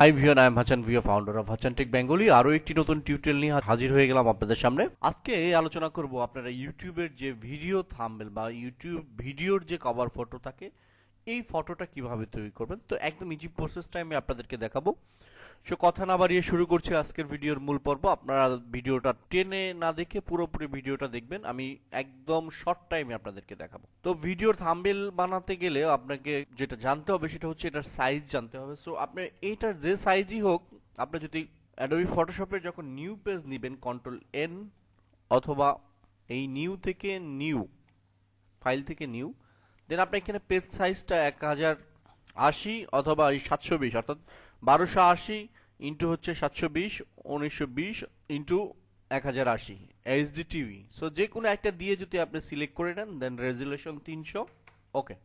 High viewer, I am Hasan ভিউয়া, founder of Hasan tech Bengali. আরও একটি নতুন টিউটোরিয়াল নিয়ে হাজির হয়ে গেলাম আপনাদের সামনে। আজকে আলোচনা করব আপনারা ইউটিউবের যে ভিডিও থাম্বনেল বা ইউটিউব ভিডিওর যে কভার ফটো থাকে, এই ফটোটা কিভাবে তৈরি করবেন। তো একদম ইজি প্রসেসটা আমি আপনাদেরকে দেখাবো। সো কথা না বাড়িয়ে শুরু করছি আজকের ভিডিওর মূল পর্ব। আপনারা ভিডিওটা টেনে না দেখে পুরোপুরি ভিডিওটা দেখবেন, আমি একদম শর্ট টাইমে আপনাদেরকে দেখাবো। তো ভিডিওর থাম্বনেল বানাতে গেলে আপনাকে যেটা জানতে হবে সেটা হচ্ছে এটার সাইজ জানতে হবে। সো আপনার এইটার যে সাইজই হোক, আপনি যদি অ্যাডোবি ফটোশপের যখন নিউ পেজ নেবেন Ctrl+N অথবা এই নিউ থেকে নিউ ফাইল থেকে নিউ, দেন আপনি এখানে পেজ সাইজটা 1080 অথবা 720 অর্থাৎ 1280 ইন্টু হচ্ছে 720 1920 ইন্টু 1080 এইচডি টিভি। সো যে কোনো একটা দিয়ে যদি আপনি সিলেক্ট করে নেন, দেন রেজুলেশন 300। ওকে,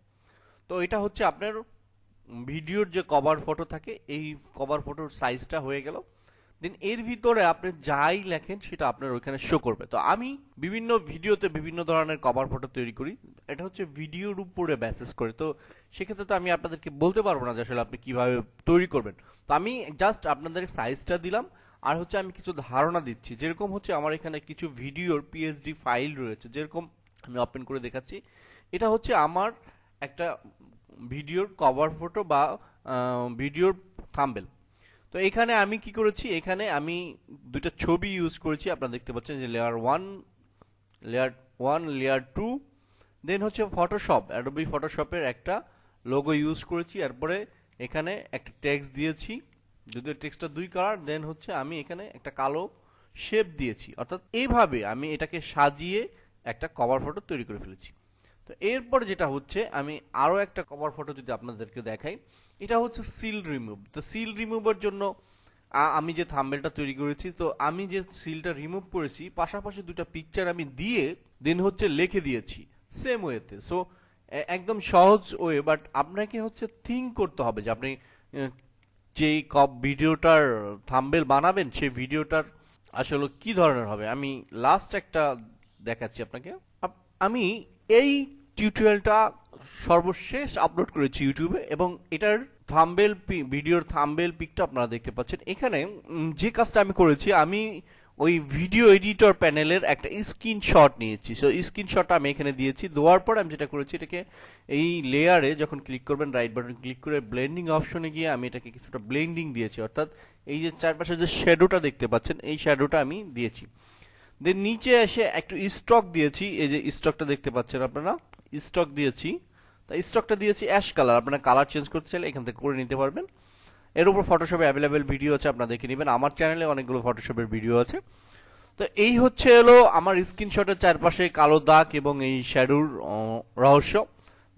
তো এটা হচ্ছে আপনার ভিডিওর যে কভার ফটো থাকে, এই কভার ফটোর সাইজটা হয়ে গেল। দেন এর ভিতরে আপনি যাই লেখেন সেটা আপনার ওইখানে শো করবে। তো আমি বিভিন্ন ভিডিওতে বিভিন্ন ধরনের কভার ফটো তৈরি করি, এটা হচ্ছে ভিডিওর উপরে বেসিস করে। তো সেক্ষেত্রে তো আমি আপনাদেরকে বলতে পারবো না যে আসলে আপনি কিভাবে তৈরি করবেন। তো আমি জাস্ট আপনাদের সাইজটা দিলাম, আর হচ্ছে আমি কিছু ধারণা দিচ্ছি। যেরকম হচ্ছে আমার এখানে কিছু ভিডিওর পিএসডি ফাইল রয়েছে, যেরকম আমি ওপেন করে দেখাচ্ছি। এটা হচ্ছে আমার একটা ভিডিওর কভার ফটো বা ভিডিওর থাম্বনেল। তো এখানে আমি কি করেছি, এখানে আমি দুটো ছবি ইউজ করেছি। আপনারা দেখতে পাচ্ছেন যে লেয়ার 1 লেয়ার 2, দেন হচ্ছে ফটোশপ, অ্যাডোবি ফটোশপের একটা লোগো ইউজ করেছি। এরপরে এখানে একটা টেক্সট দিয়েছি, যদিও টেক্সটটা 2 কালার। দেন হচ্ছে আমি এখানে একটা কালো শেপ দিয়েছি, অর্থাৎ এইভাবে আমি এটাকে সাজিয়ে একটা কভার ফটো তৈরি করে ফেলেছি। তো এরপর যেটা হচ্ছে, আমি আরও একটা কভার ফটো যদি আপনাদেরকে দেখাই, এটা হচ্ছে সিল রিমুভ। তো সিল রিমুভের জন্য আমি যে থাম্বনেলটা তৈরি করেছি, তো আমি যে সিলটা রিমুভ করেছি পাশাপাশি দুটো পিকচার আমি দিয়ে দেন হচ্ছে লিখে দিয়েছি সেম ওয়েতে। সো একদম সহজ ওয়ে, বাট আপনাকে হচ্ছে থিঙ্ক করতে হবে যে আপনি যেই ভিডিওটার থাম্বনেল বানাবেন সেই ভিডিওটার আসলে কি ধরনের হবে। আমি লাস্ট একটা দেখাচ্ছি আপনাকে। আমি এই টিউটোরিয়ালটা সর্বশেষ আপলোড করেছি ইউটিউবে, এবং এটার থাম্বনেল ভিডিওর থাম্বনেল পিকটা আপনারা দেখতে পাচ্ছেন। এখানে যে কাজটা আমি করেছি, আমি ওই ভিডিও এডিটর প্যানেলের একটা স্ক্রিনশট নিয়েছি। সো স্ক্রিনশটটা আমি এখানে দিয়েছি। দেওয়ার পর আমি যেটা করেছি, এটাকে এই লেয়ারে যখন ক্লিক করবেন, রাইট বাটন ক্লিক করে ব্লেন্ডিং অপশনে গিয়ে আমি এটাকে কিছুটা ব্লেন্ডিং দিয়েছি, অর্থাৎ এই যে চারপাশে যে শ্যাডোটা দেখতে পাচ্ছেন এই শ্যাডোটা আমি দিয়েছি। দেন নিচে এসে একটু স্টক দিয়েছি, এই যে স্টকটা দেখতে পাচ্ছেন আপনারা, স্টক দিয়েছি। তাই স্টকটা দিয়েছি অ্যাশ কালার। আপনারা কালার চেঞ্জ করতে চাইলে এখান থেকে করে নিতে পারবেন। এর উপর ফটোশপে অ্যাভেলেবেল ভিডিও আছে, আপনারা দেখে নেবেন। আমার চ্যানেলে অনেকগুলো ফটোশপের ভিডিও আছে। তো এই হচ্ছে হলো আমার স্ক্রিনশটের চারপাশে কালো দাগ এবং এই শ্যাডোর রহস্য।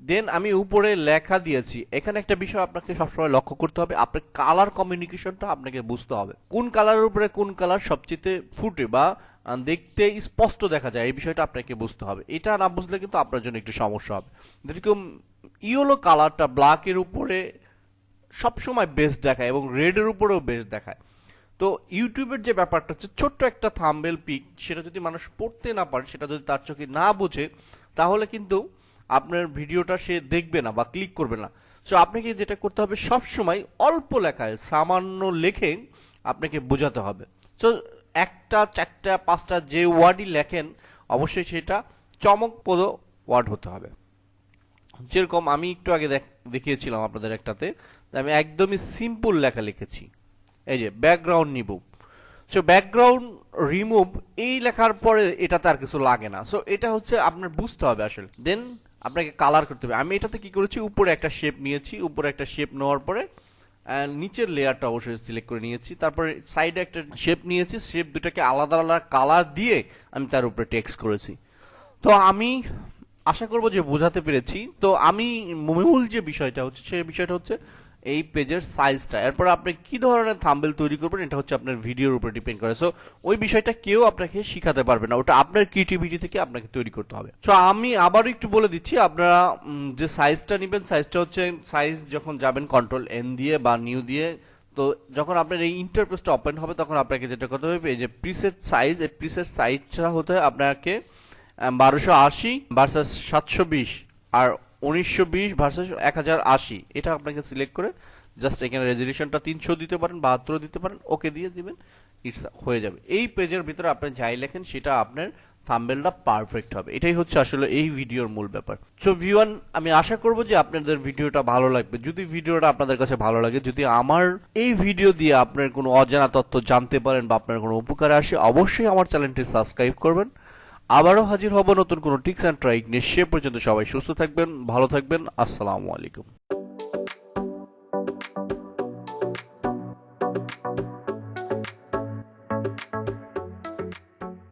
দেন আমি উপরে লেখা দিয়েছি। এখানে একটা বিষয় আপনাকে সবসময় লক্ষ্য করতে হবে, আপনার কালার কমিউনিকেশনটা আপনাকে বুঝতে হবে। কোন কালারের উপরে কোন কালার সবচেয়ে ফুটে বা দেখতে স্পষ্ট দেখা যায়, এই বিষয়টা আপনাকে বুঝতে হবে। এটা না বুঝলে কিন্তু আপনার জন্য একটু সমস্যা হবে। যেরকম ইয়েলো কালারটা ব্ল্যাকের উপরে সবসময় বেস্ট দেখায় এবং রেডের উপরেও বেস্ট দেখায়। তো ইউটিউবের যে ব্যাপারটা হচ্ছে, ছোট্ট একটা থাম্বনেল পিক, সেটা যদি মানুষ পড়তে না পারে, সেটা যদি তার চোখে না বোঝে, তাহলে কিন্তু আপনার ভিডিওটা সে দেখবে না বা ক্লিক করবে না। সো আপনাকে যেটা করতে হবে, সবসময় অল্প লেখায় সামান্য লেখে আপনাকে বোঝাতে হবে। সো একটা, চারটা, পাঁচটা যে ওয়ার্ডই লেখেন, অবশ্যই সেটা চমকপ্রদ ওয়ার্ড হতে হবে। যেরকম আমি একটু আগে দেখিয়েছিলাম আপনাদের একটাতে, আমি একদমই সিম্পল লেখা লিখেছি, এই যে background remove. So background remove এই লেখার পরে এটাতে আর কিছু লাগে না। সো এটা হচ্ছে আপনার বুঝতে হবে আসলে। দেন আপনাকে কালার করতে হবে। আমি এটাতে কি করেছি, উপরে একটা শেপ নিয়েছি, উপরে একটা শেপ নেওয়ার পরে নিচের লেয়ারটা অবশ্যই সিলেক্ট করে নিয়েছি। তারপরে সাইডে একটা শেপ নিয়েছি, শেপ দুটাকে আলাদা আলাদা কালার দিয়ে আমি তার উপরে টেক্সট করেছি। তো আমি আশা করব যে বোঝাতে পেরেছি। তো আমি মূল যে বিষয়টা হচ্ছে, সেই বিষয়টা হচ্ছে এই পেজের সাইজটা। এরপর আপনি কি ধরনের থাম্বনেল তৈরি করবেন, এটা হচ্ছে আপনার ভিডিওর উপর ডিপেন্ড করে। সো ওই বিষয়টা কেউ আপনাকে শিখাতে পারবে না, ওটা আপনার ক্রিয়েটিভিটি থেকে আপনাকে তৈরি করতে হবে। সো আমি আবারও একটু বলে দিচ্ছি, আপনারা যে সাইজটা নেবেন, সাইজটা হচ্ছে, সাইজ যখন যাবেন Ctrl+N দিয়ে বা নিউ দিয়ে, তো যখন আপনার এই ইন্টারফেসটা ওপেন হবে, তখন আপনাকে যেটা করতে হবে, এই যে প্রিসেট সাইজ, এই প্রিসেট সাইজটা হতে আপনাকে 1280 ভার্সাস 720 আর 1920 ভার্সাস 1080, এটা আপনাকে সিলেক্ট করে জাস্ট এখানে রেজলিউশনটা 300 দিতে পারেন, 72 দিতে পারেন, ওকে দিয়ে দিবেন, ইটস হয়ে যাবে। এই পেজের ভিতরে আপনি যাই লেখেন সেটা আপনার থাম্বনেলটা পারফেক্ট হবে। এটাই হচ্ছে আসলে এই ভিডিওর মূল ব্যাপার। সো ভিউয়ার, আমি আশা করব যে আপনাদের ভিডিওটা ভালো লাগবে। যদি ভিডিওটা আপনাদের কাছে ভালো লাগে, যদি আমার এই ভিডিও দিয়ে আপনার কোনো অজানা তথ্য জানতে পারেন বা আপনার কোনো উপকারে আসে, অবশ্যই আমার চ্যানেলটি সাবস্ক্রাইব করবেন। আবারও হাজির হব নতুন কোনো টিপস অ্যান্ড ট্রিক নিয়ে। সে পর্যন্ত সবাই সুস্থ থাকবেন, ভালো থাকবেন। আসসালামু আলাইকুম।